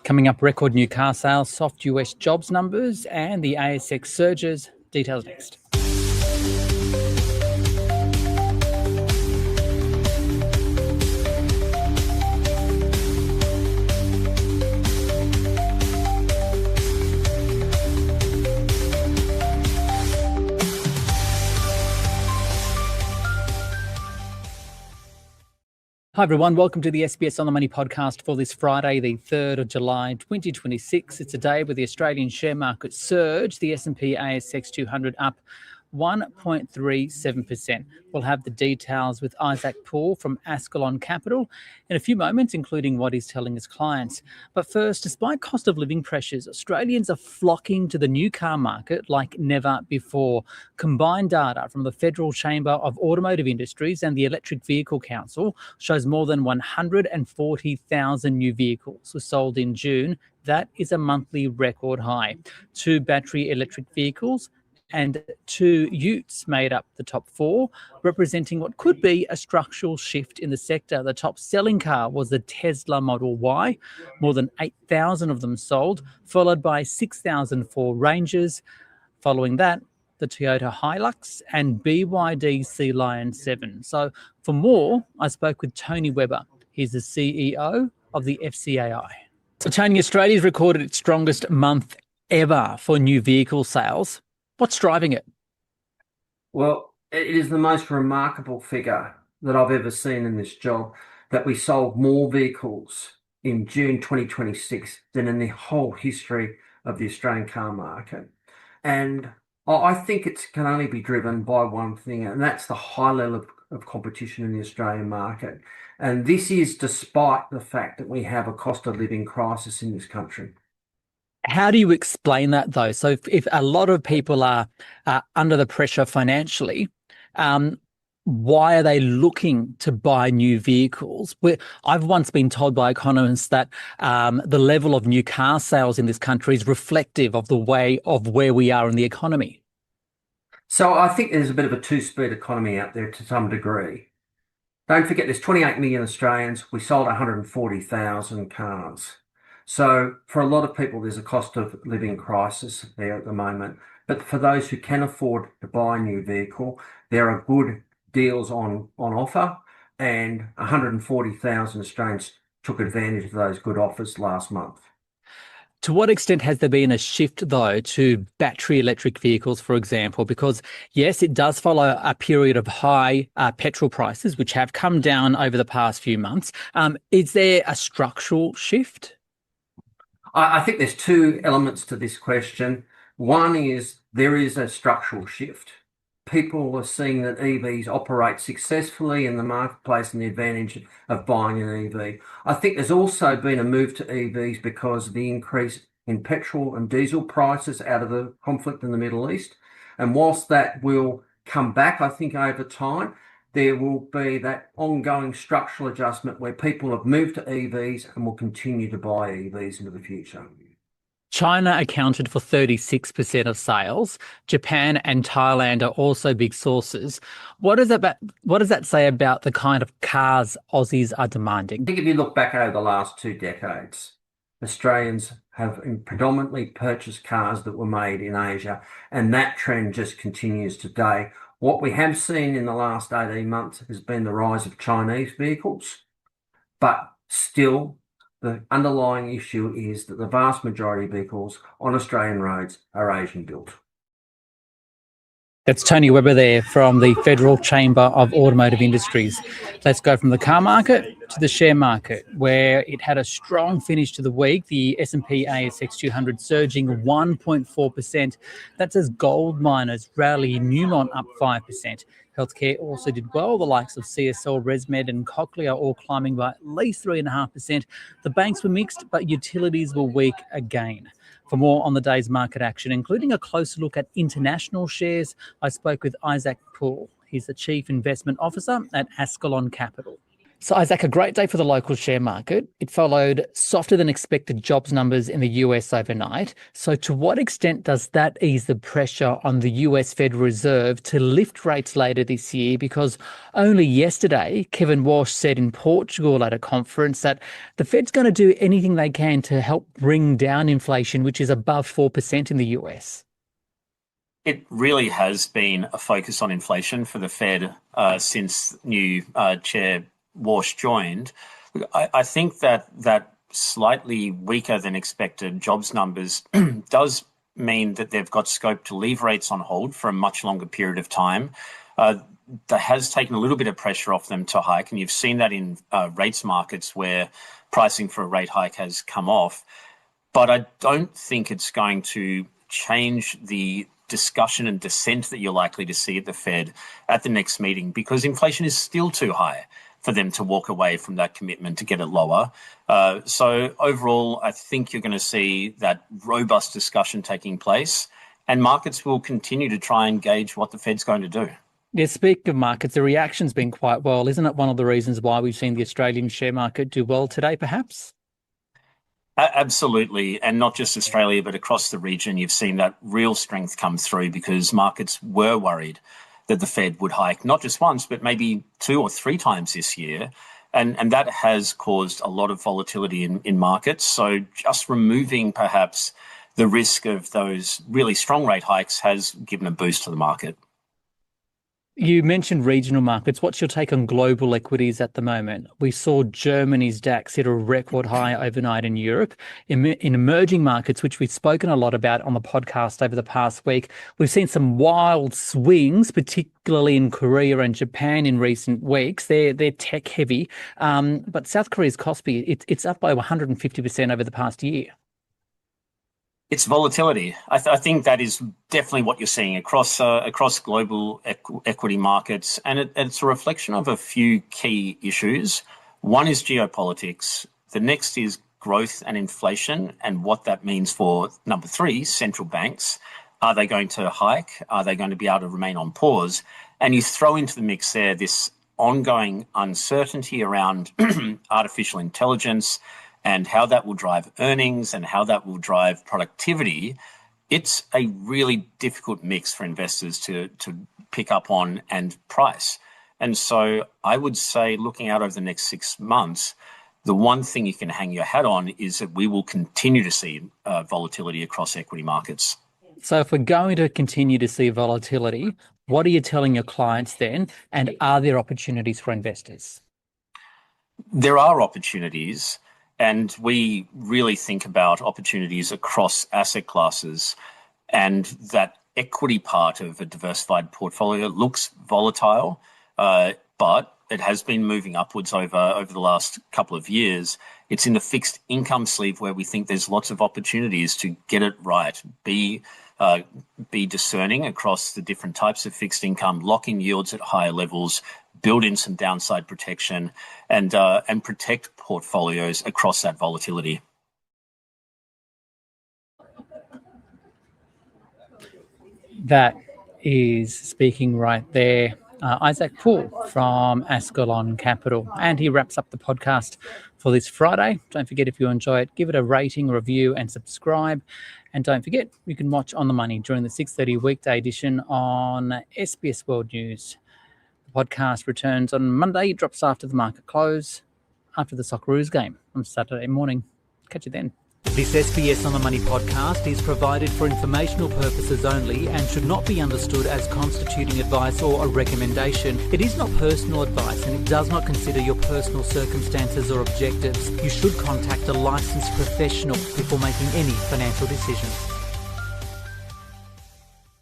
Coming up, record new car sales, soft US jobs numbers, and the ASX surges. Details next. Hi everyone, welcome to the SBS On The Money podcast for this Friday, the 3rd of July 2026. It's a day where the Australian share market surged, the S&P ASX 200 up 1.37%. We'll have the details with Isaac Poole from Ascalon Capital in a few moments, including what he's telling his clients. But first, despite cost of living pressures, Australians are flocking to the new car market like never before. Combined data from the Federal Chamber of Automotive Industries and the Electric Vehicle Council shows more than 140,000 new vehicles were sold in June. That is a monthly record high. 2 battery electric vehicles and 2 utes made up the top 4, representing what could be a structural shift in the sector. The top selling car was the Tesla Model Y, more than 8,000 of them sold, followed by 6,000 for Rangers. Following that, the Toyota Hilux and BYD Sea Lion 7. So for more, I spoke with Tony Webber. He's the CEO of the FCAI. So Tony, Australia's recorded its strongest month ever for new vehicle sales. What's driving it? Well, it is the most remarkable figure that I've ever seen in this job, that we sold more vehicles in June 2026 than in the whole history of the Australian car market. And I think it can only be driven by one thing, and that's the high level of competition in the Australian market. And this is despite the fact that we have a cost of living crisis in this country. How do you explain that, though? So if a lot of people are under the pressure financially, why are they looking to buy new vehicles? I've once been told by economists that the level of new car sales in this country is reflective of the way of where we are in the economy. So I think there's a bit of a two-speed economy out there to some degree. Don't forget, there's 28 million Australians. We sold 140,000 cars. So for a lot of people, there's a cost of living crisis there at the moment. But for those who can afford to buy a new vehicle, there are good deals on offer, and 140,000 Australians took advantage of those good offers last month. To what extent has there been a shift, though, to battery electric vehicles, for example? Because, yes, it does follow a period of high petrol prices, which have come down over the past few months. Is there a structural shift? I think there's 2 elements to this question. One is there is a structural shift. People are seeing that EVs operate successfully in the marketplace and the advantage of buying an EV. I think there's also been a move to EVs because of the increase in petrol and diesel prices out of the conflict in the Middle East. And whilst that will come back, I think over time, there will be that ongoing structural adjustment where people have moved to EVs and will continue to buy EVs into the future. China accounted for 36% of sales. Japan and Thailand are also big sources. What does that say about the kind of cars Aussies are demanding? I think if you look back over the last 2 decades, Australians have predominantly purchased cars that were made in Asia, and that trend just continues today. What we have seen in the last 18 months has been the rise of Chinese vehicles, but still the underlying issue is that the vast majority of vehicles on Australian roads are Asian built. That's Tony Webber there from the Federal Chamber of Automotive Industries. Let's go from the car market to the share market, where it had a strong finish to the week. The S&P ASX 200 surging 1.4%. That's as gold miners rally. Newmont up 5%. Healthcare also did well. The likes of CSL, ResMed and Cochlear all climbing by at least 3.5%. The banks were mixed, but utilities were weak again. For more on the day's market action, including a closer look at international shares, I spoke with Isaac Poole. He's the Chief Investment Officer at Ascalon Capital. So, Isaac, a great day for the local share market. It followed softer than expected jobs numbers in the US overnight. So, to what extent does that ease the pressure on the US Federal Reserve to lift rates later this year? Because only yesterday, Kevin Walsh said in Portugal at a conference that the Fed's going to do anything they can to help bring down inflation, which is above 4% in the US. It really has been a focus on inflation for the Fed since new Chair Walsh joined. I think that slightly weaker than expected jobs numbers does mean that they've got scope to leave rates on hold for a much longer period of time. That has taken a little bit of pressure off them to hike, and you've seen that in rates markets where pricing for a rate hike has come off. But I don't think it's going to change the discussion and dissent that you're likely to see at the Fed at the next meeting, because inflation is still too high for them to walk away from that commitment to get it lower. So overall, I think you're going to see that robust discussion taking place, and markets will continue to try and gauge what the Fed's going to do. Yeah, speaking of markets, the reaction's been quite well. Isn't it one of the reasons why we've seen the Australian share market do well today, perhaps? Absolutely. And not just Australia, but across the region, you've seen that real strength come through because markets were worried that the Fed would hike not just once, but maybe 2 or 3 times this year. And that has caused a lot of volatility in markets. So just removing perhaps the risk of those really strong rate hikes has given a boost to the market. You mentioned regional markets. What's your take on global equities at the moment? We saw Germany's DAX hit a record high overnight in Europe. In emerging markets, which we've spoken a lot about on the podcast over the past week, we've seen some wild swings, particularly in Korea and Japan in recent weeks. They're tech heavy, but South Korea's Kospi, it's up by 150% over the past year. It's volatility. I think that is definitely what you're seeing across global equity markets, and it's a reflection of a few key issues. One is geopolitics. The next is growth and inflation, and what that means for number 3, central banks. Are they going to hike? Are they going to be able to remain on pause? And you throw into the mix there this ongoing uncertainty around artificial intelligence and how that will drive earnings and how that will drive productivity. It's a really difficult mix for investors to pick up on and price. And so I would say, looking out over the next 6 months, the one thing you can hang your hat on is that we will continue to see volatility across equity markets. So if we're going to continue to see volatility, what are you telling your clients then? And are there opportunities for investors? There are opportunities. And we really think about opportunities across asset classes, and that equity part of a diversified portfolio looks volatile, but it has been moving upwards over the last couple of years. It's in the fixed income sleeve where we think there's lots of opportunities to get it right, be discerning across the different types of fixed income, lock in yields at higher levels, build in some downside protection, and protect portfolios across that volatility. That is speaking right there. Isaac Poole from Ascalon Capital. And he wraps up the podcast for this Friday. Don't forget, if you enjoy it, give it a rating, review, and subscribe. And don't forget, you can watch On the Money during the 6:30 weekday edition on SBS World News. The podcast returns on Monday, drops after the market close, after the Socceroos game on Saturday morning. Catch you then. This SBS On the Money podcast is provided for informational purposes only and should not be understood as constituting advice or a recommendation. It is not personal advice and it does not consider your personal circumstances or objectives. You should contact a licensed professional before making any financial decisions.